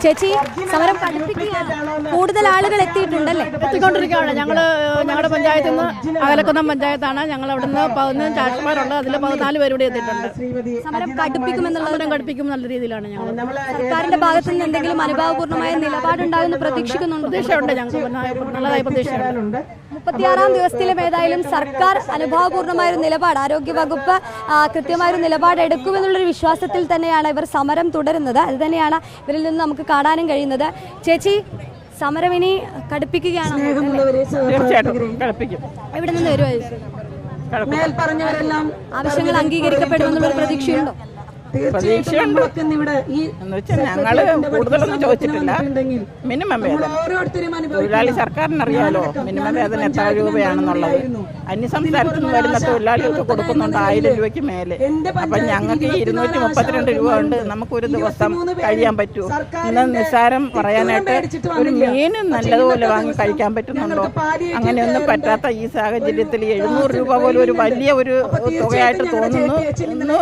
ചേച്ചി സമരം കടുപ്പിക്കുകയാണ്. കൂടുതൽ ആളുകൾ എത്തിയിട്ടുണ്ടല്ലേ? എത്തിക്കൊണ്ടിരിക്കുകയാണ്. ഞങ്ങളുടെ പഞ്ചായത്തിൽ നിന്ന് അകലക്കുന്നം പഞ്ചായത്താണ്. ഞങ്ങൾ അവിടുന്ന് 11 ചാറ്റന്മാരുണ്ട്. അതിൽ 14 പേര് ഇവിടെ എത്തിയിട്ടുണ്ട്. സമരം കടുപ്പിക്കും നല്ല രീതിയിലാണ് ഞങ്ങൾ. സർക്കാരിന്റെ ഭാഗത്തു നിന്ന് എന്തെങ്കിലും അനുഭാവപൂർണ്ണമായ നിലപാടുണ്ടാകുമെന്ന് പ്രതീക്ഷിക്കുന്നുണ്ട്? പ്രതീക്ഷയുണ്ട്. ഞങ്ങൾക്ക് നല്ലതായി പ്രതീക്ഷയുണ്ട്. 36-ാം ദിവസത്തിലും ഏതായാലും സർക്കാർ അനുഭാവപൂർണ്ണമായ ഒരു നിലപാട്, ആരോഗ്യവകുപ്പ് കൃത്യമായൊരു നിലപാട് എടുക്കുമെന്നുള്ളൊരു വിശ്വാസത്തിൽ തന്നെയാണ് ഇവർ സമരം തുടരുന്നത്. അത് തന്നെയാണ് ഇവരിൽ നിന്ന് നമുക്ക് കാണാനും കഴിയുന്നത്. ചേച്ചി, സമരം ഇനി കടുപ്പിക്കുകയാണ്. എവിടെ നിന്ന് വരുമായിരിക്കും? ആവശ്യങ്ങൾ അംഗീകരിക്കപ്പെടുമെന്നുള്ള പ്രതീക്ഷയുണ്ടോ? പ്രതീക്ഷയുണ്ട്. ഞങ്ങള് കൂടുതലൊന്നും ചോദിച്ചിട്ടില്ല. മിനിമം വേതനം തൊഴിലാളി സർക്കാരിനറിയാലോ മിനിമം വേതനം എത്ര രൂപയാണെന്നുള്ളത്. അന്യസംസ്ഥാനത്ത് നിന്ന് വരുന്ന തൊഴിലാളികൾക്ക് കൊടുക്കുന്നുണ്ട് 1000 രൂപയ്ക്ക് മേലെ. അപ്പൊ ഞങ്ങൾക്ക് 232 രൂപ കൊണ്ട് നമുക്കൊരു ദിവസം കഴിയാൻ പറ്റുമോ? ഇന്ന് നിസ്സാരം പറയാനായിട്ട് ഒരു മീൻ നല്ലതുപോലെ വാങ്ങി കഴിക്കാൻ പറ്റുന്നുണ്ടോ? അങ്ങനെയൊന്നും പറ്റാത്ത ഈ സാഹചര്യത്തിൽ 700 രൂപ പോലും ഒരു വലിയ ഒരു തുകയായിട്ട് തോന്നുന്നു. ഇന്ന്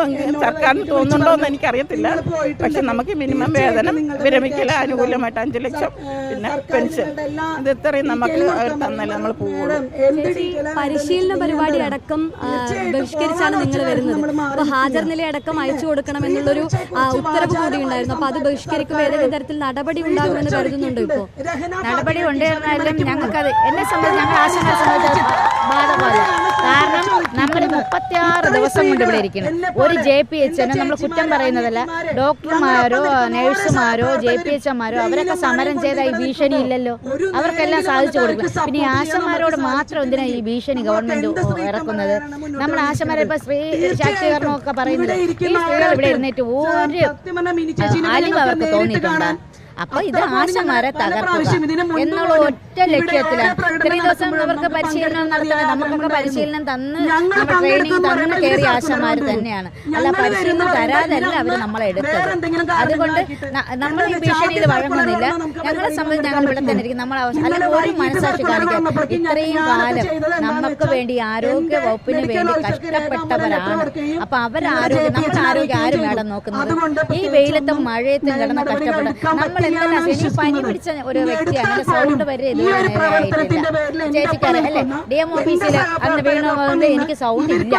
സർക്കാരിന് തോന്നുന്നു ണ്ടോന്ന് എനിക്കറിയത്തില്ല. പക്ഷെ നമുക്ക് മിനിമം വേതനം, വിരമിക്കൽ ആനുകൂല്യമായിട്ട് 5 ലക്ഷം, പിന്നെ പെൻഷൻ, ഇത് ഇത്രയും നമുക്ക് തന്നല്ലേ നമ്മൾ പോകുള്ളൂ. പരിശീലന പരിപാടി അടക്കം ബഹിഷ്കരിച്ചാണ് നിങ്ങൾ വരുന്നത്. അപ്പൊ ഹാജർ നില അടക്കം അയച്ചു കൊടുക്കണം എന്നുള്ളൊരു ഉത്തരവ് കൂടി ഉണ്ടായിരുന്നു. അപ്പൊ അത് ബഹിഷ്കരിക്കുമ്പോൾ ഏതെങ്കിലും തരത്തിൽ നടപടി ഉണ്ടാകുമെന്ന് കരുതുന്നുണ്ടോ? ഇപ്പോ നടപടി ഉണ്ടായിരുന്നാലും ഞങ്ങൾക്കത് എന്നെ സംബന്ധിച്ച് ഞങ്ങൾ ആശങ്ക സംബന്ധിച്ച് ബാധകമല്ല. കാരണം നമ്മൾ 36 ദിവസം കൊണ്ട് ഇവിടെ ഇരിക്കണം. ഒരു JPH നമ്മൾ കുറ്റം പറയുന്നതല്ല. ഡോക്ടർമാരോ നഴ്സുമാരോ JPHമാരോ അവരൊക്കെ സമരം ചെയ്ത ഈ ഭീഷണി ഇല്ലല്ലോ. അവർക്കെല്ലാം സാധിച്ചു കൊടുക്കും. പിന്നെ ഈ ആശമാരോട് മാത്രം എന്തിനാ ഈ ഭീഷണി ഗവൺമെന്റ് ഇറക്കുന്നത്? നമ്മൾ ആശമാരെ ഇപ്പൊ സ്ത്രീ ശാക്തീകരണം ഒക്കെ പറയുന്നത്, ഈ സ്ത്രീകൾ ഇവിടെ ഇരുന്നിട്ട് ഒരു അലിവ് അവർക്ക് തോന്നിയിട്ടുണ്ട്. അപ്പൊ ഇത് ആശമാരെ തകർക്കുക എന്നുള്ള ഒറ്റ ലക്ഷ്യത്തിലാണ്. ഇത്രയും ദിവസം അവർക്ക് പരിശീലനം നടത്തണം. നമുക്കൊക്കെ പരിശീലനം തന്ന് ട്രെയിനിങ് തന്ന് കയറിയ ആശമാര് തന്നെയാണ്. അല്ല, പരിശീലനം തരാതല്ല അവർ നമ്മളെ എടുത്തത്. അതുകൊണ്ട് നമ്മൾ ഈ ഭീഷണിയിൽ വഴങ്ങുന്നില്ല. ഞങ്ങളെ സംബന്ധിച്ച് ഞങ്ങൾ ഇവിടെ തന്നെ ഇരിക്കും. നമ്മൾ അല്ലെങ്കിൽ ഒരു മനസ്സാക്ഷി കാണിക്കാൻ ഇത്രയും കാലം നമുക്ക് വേണ്ടി ആരോഗ്യ വകുപ്പിന് വേണ്ടി കഷ്ടപ്പെട്ടവരാണ്. അപ്പൊ അവരാരോഗ്യം, നമ്മുടെ ആരോഗ്യം ആരും വേണം നോക്കുന്നത്? ഈ വെയിലത്തും മഴയത്തും കിടന്ന് കഷ്ടപ്പെട്ട നമ്മൾ എന്തെല്ലാം പനി പിടിച്ച ഒരു വ്യക്തിയാണ്. സൗണ്ട് വരെ ചേച്ചിക്കാരെ അല്ലെ DM ഓഫീസിൽ അന്ന് വീണ എനിക്ക് സൗണ്ട് ഇല്ല.